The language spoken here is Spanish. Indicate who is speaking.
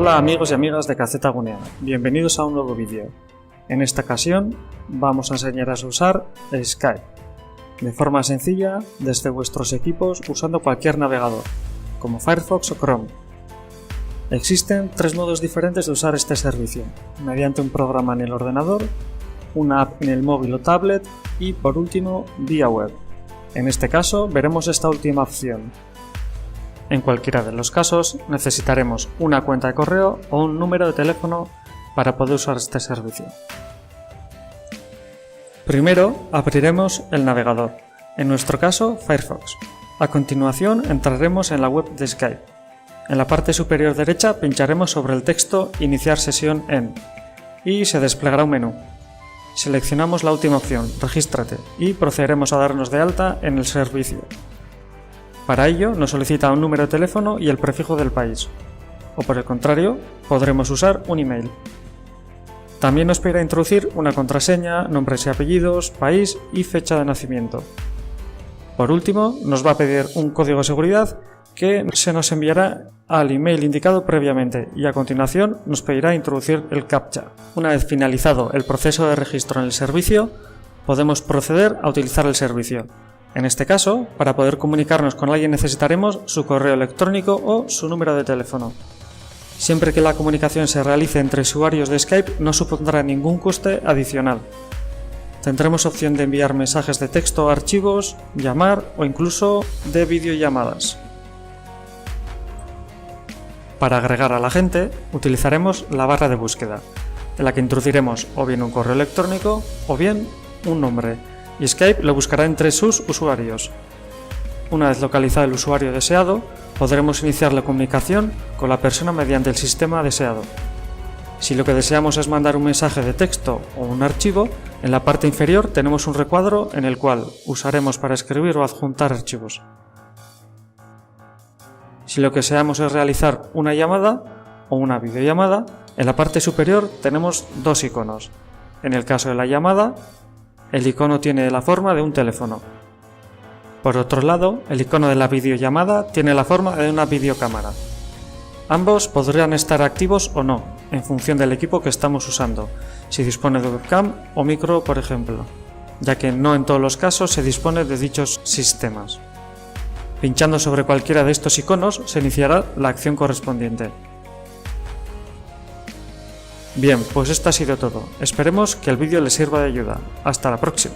Speaker 1: Hola amigos y amigas de Kaceta Gunea, bienvenidos a un nuevo vídeo. En esta ocasión vamos a enseñaros a usar Skype de forma sencilla desde vuestros equipos usando cualquier navegador, como Firefox o Chrome. Existen tres modos diferentes de usar este servicio, mediante un programa en el ordenador, una app en el móvil o tablet y por último vía web. En este caso veremos esta última opción. En cualquiera de los casos necesitaremos una cuenta de correo o un número de teléfono para poder usar este servicio. Primero abriremos el navegador, en nuestro caso Firefox. A continuación entraremos en la web de Skype. En la parte superior derecha pincharemos sobre el texto Iniciar sesión en y se desplegará un menú. Seleccionamos la última opción, Regístrate, y procederemos a darnos de alta en el servicio. Para ello nos solicita un número de teléfono y el prefijo del país, o por el contrario, podremos usar un email. También nos pedirá introducir una contraseña, nombres y apellidos, país y fecha de nacimiento. Por último, nos va a pedir un código de seguridad que se nos enviará al email indicado previamente y a continuación nos pedirá introducir el CAPTCHA. Una vez finalizado el proceso de registro en el servicio, podemos proceder a utilizar el servicio. En este caso, para poder comunicarnos con alguien necesitaremos su correo electrónico o su número de teléfono. Siempre que la comunicación se realice entre usuarios de Skype no supondrá ningún coste adicional. Tendremos opción de enviar mensajes de texto o archivos, llamar o incluso de videollamadas. Para agregar a la gente utilizaremos la barra de búsqueda, en la que introduciremos o bien un correo electrónico o bien un nombre, y Skype lo buscará entre sus usuarios. Una vez localizado el usuario deseado, podremos iniciar la comunicación con la persona mediante el sistema deseado. Si lo que deseamos es mandar un mensaje de texto o un archivo, en la parte inferior tenemos un recuadro en el cual usaremos para escribir o adjuntar archivos. Si lo que deseamos es realizar una llamada o una videollamada, en la parte superior tenemos dos iconos. En el caso de la llamada, el icono tiene la forma de un teléfono. Por otro lado, el icono de la videollamada tiene la forma de una videocámara. Ambos podrían estar activos o no, en función del equipo que estamos usando, si dispone de webcam o micro, por ejemplo, ya que no en todos los casos se dispone de dichos sistemas. Pinchando sobre cualquiera de estos iconos se iniciará la acción correspondiente. Bien, pues esto ha sido todo. Esperemos que el vídeo les sirva de ayuda. Hasta la próxima.